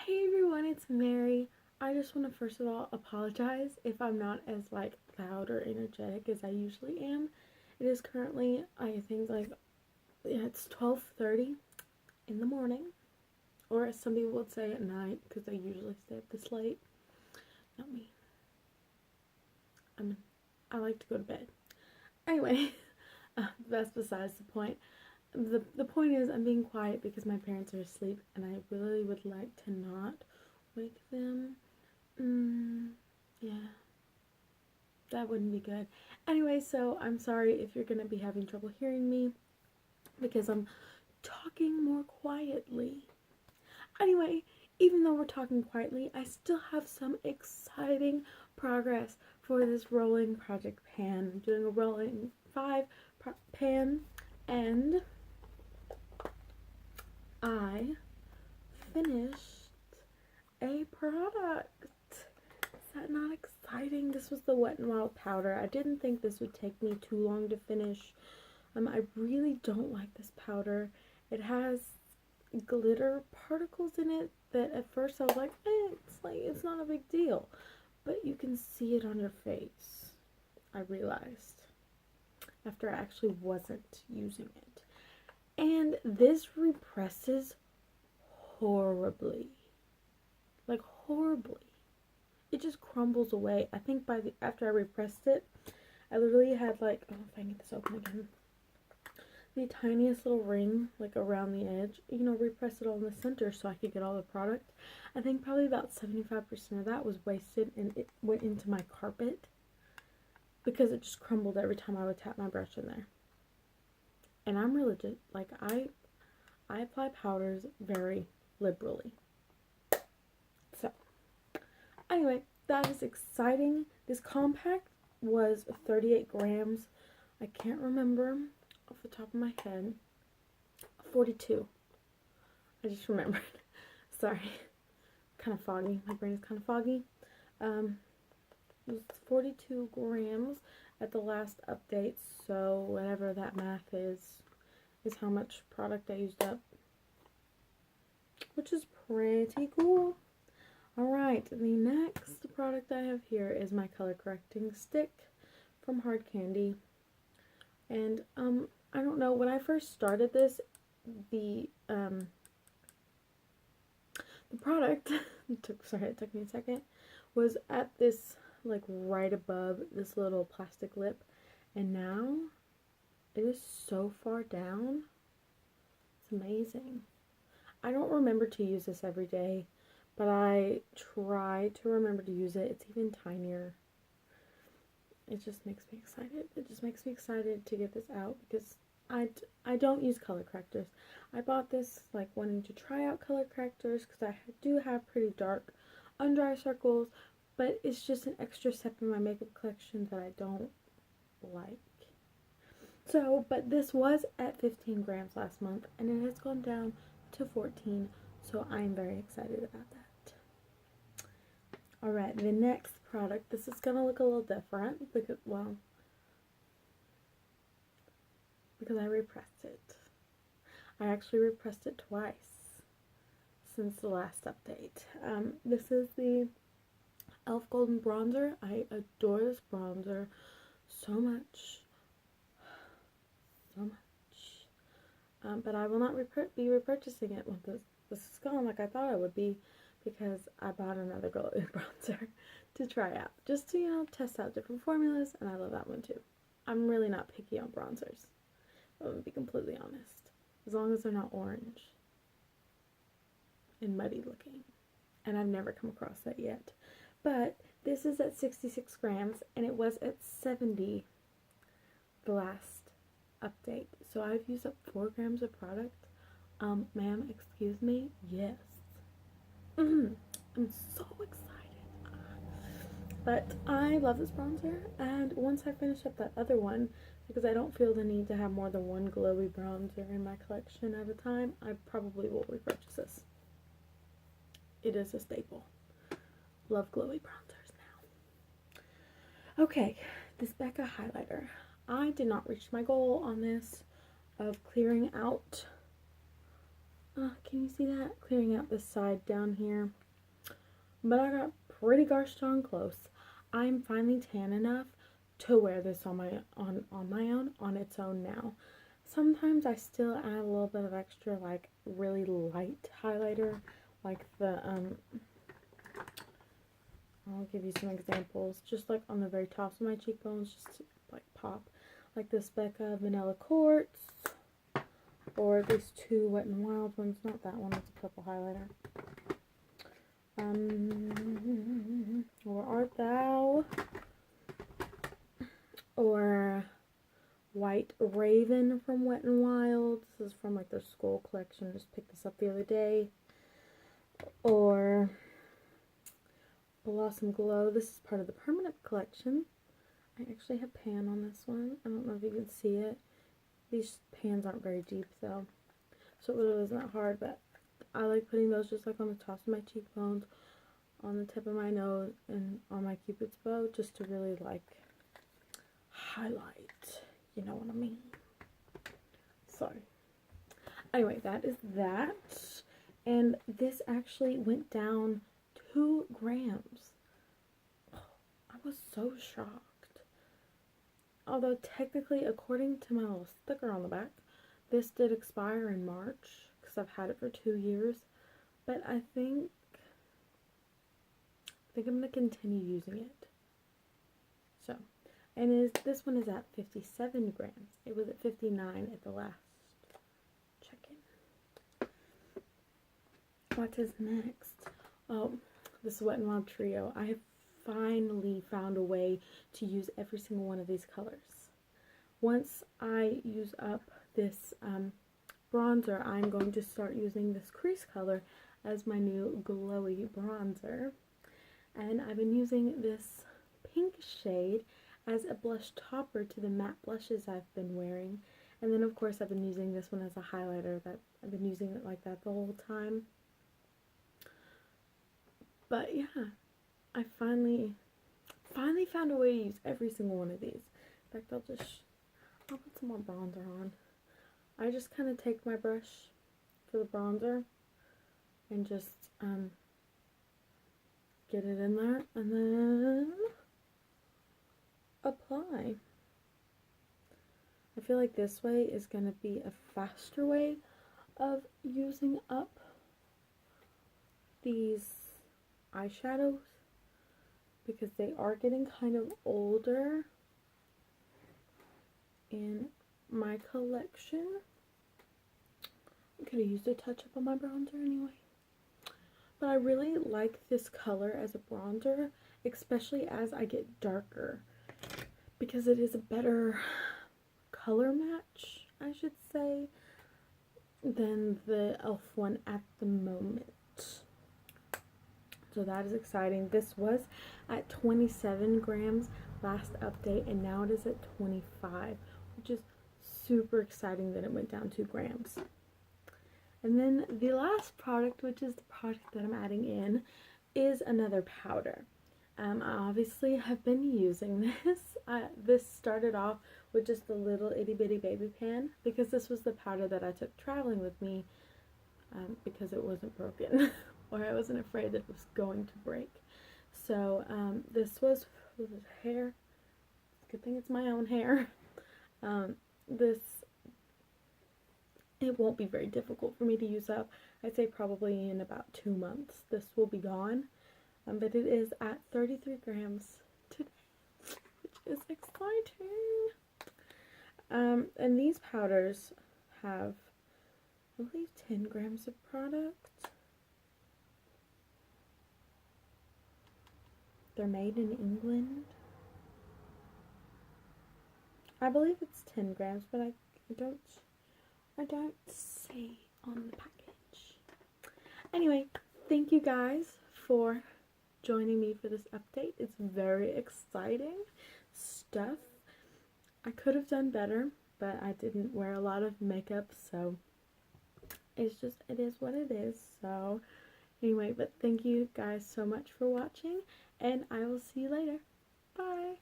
Hey everyone, it's Mary. I just want to first of all apologize if I'm not as loud or energetic as I usually am. It is currently, I think, it's 12:30 in the morning, or as some people would say, at night, because I usually stay up this late. Not me. I like to go to bed. Anyway, that's besides the point. The point is, I'm being quiet because my parents are asleep, and I really would like to not wake them. Yeah, that wouldn't be good. Anyway, so I'm sorry if you're gonna be having trouble hearing me because I'm talking more quietly. Anyway, even though we're talking quietly, I still have some exciting progress for this rolling project pan. I'm doing a rolling 5 pan, and I finished a product. Is that not exciting? This was the Wet n Wild powder. I didn't think this would take me too long to finish. I really don't like this powder. It has glitter particles in it that at first I was like, it's not a big deal. But you can see it on your face, I realized, after I actually wasn't using it. And this represses horribly. Like, horribly. It just crumbles away. I think after I repressed it, I literally had oh, if I can get this open again, the tiniest little ring around the edge, repress it all in the center so I could get all the product. I think probably about 75% of that was wasted and it went into my carpet because it just crumbled every time I would tap my brush in there. And I'm really just I apply powders very liberally. So anyway, that is exciting. This compact was 38 grams. I can't remember off the top of my head. 42. I just remembered. Sorry. Kind of foggy. My brain is kind of foggy. It was 42 grams at the last update, so whatever that math is how much product I used up, which is pretty cool. Alright, the next product I have here is my color correcting stick from Hard Candy. And I don't know, when I first started this, the product it took me a second, was at this right above this little plastic lip, and now it is so far down. It's amazing. I don't remember to use this every day, but I try to remember to use it. It's even tinier. It just makes me excited. It just makes me excited to get this out because I don't use color correctors. I bought this wanting to try out color correctors because I do have pretty dark under eye circles, but it's just an extra step in my makeup collection that I don't like. So, but this was at 15 grams last month, and it has gone down to 14, so I'm very excited about that. Alright, the next product, this is going to look a little different because I repressed it. I actually repressed it twice since the last update. This is the e.l.f. Golden Bronzer. I adore this bronzer so much. So much. But I will not be repurchasing it when this is gone like I thought I would be, because I bought another glowy bronzer to try out. Just to, test out different formulas, and I love that one too. I'm really not picky on bronzers, I'm going to be completely honest. As long as they're not orange and muddy looking. And I've never come across that yet. But this is at 66 grams, and it was at 70 the last update. So I've used up 4 grams of product. Ma'am, excuse me? Yes. I'm so excited. But I love this bronzer, and once I finish up that other one, because I don't feel the need to have more than one glowy bronzer in my collection at a time, I probably will repurchase this. It is a staple. Love glowy bronzers now. Okay, this Becca highlighter. I did not reach my goal on this of clearing out Can you see that? Clearing out this side down here. But I got pretty gosh darn close. I'm finally tan enough to wear this on my own on its own now. Sometimes I still add a little bit of extra, like, really light highlighter, like the I'll give you some examples, just like on the very tops of my cheekbones, just to, like, pop, like this Becca Vanilla Quartz, or these two Wet n Wild ones, not that one, it's a purple highlighter. Or Art Thou, or White Raven from Wet n Wild. This is from like their Skull collection. Just picked this up the other day. Or Blossom Glow. This is part of the permanent collection. I actually have pan on this one. I don't know if you can see it. These pans aren't very deep though, so it really isn't that hard, but I like putting those just like on the tops of my cheekbones, on the tip of my nose, and on my Cupid's bow, just to really like highlight, you know what I mean? So anyway, that is that, and this actually went down 2 grams. I was so shocked. Although technically, according to my little sticker on the back, this did expire in March, because I've had it for 2 years, but I think I'm going to continue using it. So, and this one is at 57 grams. It was at 59 at the last check-in. What is next? Oh, this Wet n Wild Trio. I have finally found a way to use every single one of these colors. Once I use up this bronzer, I'm going to start using this crease color as my new glowy bronzer. And I've been using this pink shade as a blush topper to the matte blushes I've been wearing. And then of course I've been using this one as a highlighter. That I've been using it like that the whole time. But yeah, I finally found a way to use every single one of these. In fact, I'll put some more bronzer on. I just kind of take my brush for the bronzer and just get it in there and then apply. I feel like this way is going to be a faster way of using up these eyeshadows, because they are getting kind of older in my collection. I could have used a touch up on my bronzer anyway. But I really like this color as a bronzer, especially as I get darker, because it is a better color match, I should say, than the e.l.f. one at the moment. So that is exciting. This was at 27 grams last update, and now it is at 25, which is super exciting that it went down 2 grams. And then the last product, which is the product that I'm adding in, is another powder. I obviously have been using this. This started off with just a little itty bitty baby pan, because this was the powder that I took traveling with me, because it wasn't broken or I wasn't afraid that it was going to break. So this was hair. Good thing it's my own hair. It won't be very difficult for me to use up. I'd say probably in about 2 months this will be gone. But it is at 33 grams today, which is exciting. And these powders have, I believe, 10 grams of product. They're made in England. I believe it's 10 grams, but I don't see on the package. Anyway, thank you guys for joining me for this update. It's very exciting stuff. I could have done better, but I didn't wear a lot of makeup, so it is what it is. So anyway, but thank you guys so much for watching, and I will see you later. Bye.